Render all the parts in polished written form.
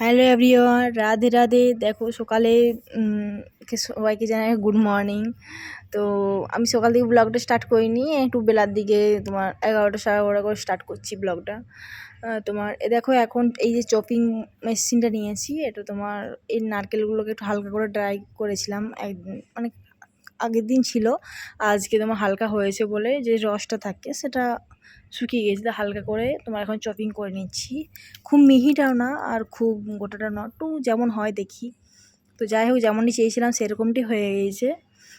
Hello everyone, Radhe Radhe. দেখো সকালে সবাইকে জানাই গুড মর্নিং। তো আমি সকাল থেকে ব্লগটা স্টার্ট করিনি, একটু বেলার দিকে তোমার 11টা 11:30 করে স্টার্ট করছি ব্লগটা। তোমার দেখো এখন এই যে চপিং মেশিনটা নিয়েছি, এটা তোমার এই নারকেলগুলোকে একটু হালকা করে ড্রাই করেছিলাম মানে আগের দিন ছিল, আজকে তোমার হালকা হয়েছে বলে যে রসটা থাকে সেটা শুকিয়ে গেছে, তো হালকা করে তোমার এখন চপিং করে নিচ্ছি। খুব মিহিটাও না আর খুব গোটাটা না, একটু যেমন হয় দেখি। তো যাই হোক, যেমনই চেয়েছিলাম সেরকমটি হয়ে গিয়েছে।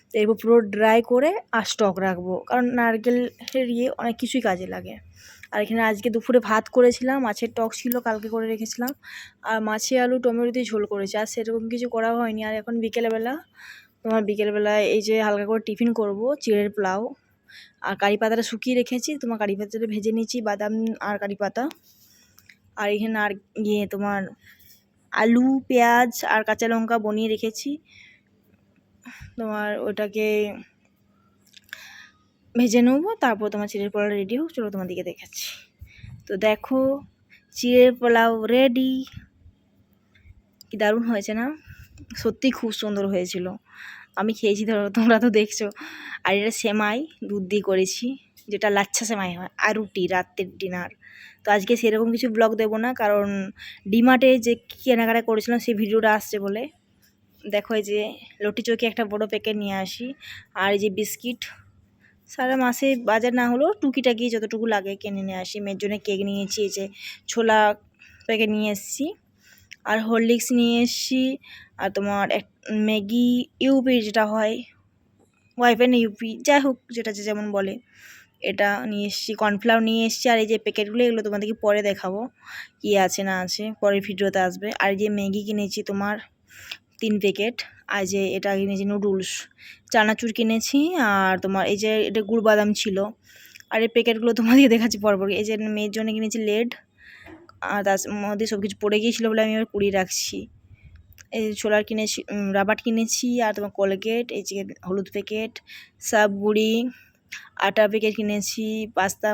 তো এরপর পুরো ড্রাই করে আর স্টক রাখবো, কারণ নারকেলের অনেক কিছুই কাজে লাগে। আর এখানে আজকে দুপুরে ভাত করেছিলাম, মাছের টক ছিল কালকে করে রেখেছিলাম, আর মাছে আলু টমেটো দিয়ে ঝোল করেছি, আর সেরকম কিছু করা হয়নি। আর এখন বিকেলবেলায় এই যে হালকা করে টিফিন করব, চিড়ের পোলাও। আর কারি পাতাটা শুকিয়ে রেখেছি, তোমার কারি পাতাটা ভেজে নিয়েছি, বাদাম আর কারি পাতা। আর এখানে আর তোমার আলু পেঁয়াজ আর কাঁচা লঙ্কা বনিয়ে রেখেছি, তোমার ওটাকে ভেজে নেবো। তারপর তোমার চিড়ের পোলাও রেডি হোক, চলো তোমাদেরকে দেখাচ্ছি। তো দেখো চিড়ের পোলাও রেডি। কি দারুণ হয়েছে না? সত্যি খুব সুন্দর হয়েছিল। আমি খেয়েছি, ধরো তোমরা তো দেখছো। আর এটা সেমাই দুধ দিয়ে করেছি, যেটা লাচ্ছা সেমাই হয়, আর রুটি রাতের ডিনার। তো আজকে সেরকম কিছু ব্লগ দেবো না, কারণ ডিমার্টে যে কেনাকাটা করেছিলাম সেই ভিডিওটা আসছে বলে। দেখো এই যে লটি চৌকি একটা বড় প্যাকেট নিয়ে আসি, আর এই যে বিস্কিট সারা মাসে বাজার না হলেও টুকিটাকি যতটুকু লাগে কিনে নিয়ে আসি। মেয়ের জন্য কেক নিয়েছি, এই যে ছোলা প্যাকেট নিয়ে এসেছি, আর হরলিক্স নিয়ে এসেছি, আর তোমার ম্যাগি ইউপি যেটা হয়, ওয়াইফাই ইউপি যাই হোক যেটা যে যেমন বলে, এটা নিয়ে এসেছি। কর্নফ্লাওয়ার নিয়ে এসেছি। আর এই যে প্যাকেটগুলো, এগুলো তোমাদেরকে পরে দেখাবো কী আছে না আছে, পরের ভিডিওতে আসবে। আর এই যে ম্যাগি কিনেছি তোমার 3 প্যাকেট। আর যে এটা কিনেছি নুডলস, চানাচুর কিনেছি। আর তোমার এই যে এটা গুড় বাদাম ছিল। আর এই প্যাকেটগুলো তোমাদেরকে দেখাচ্ছি পরপর। এই যে মেয়ের জন্য কিনেছি লেড, আর তার মধ্যে সব কিছু পড়ে গিয়েছিলো বলে আমি এবার কুড়িয়ে রাখছি। এই ছোলার কিনেছি, রাবার কিনেছি, আর তোমার কোলগেট, এই যে হলুদ প্যাকেট, সাবগুড়ি, আটা প্যাকেট কিনেছি, পাস্তা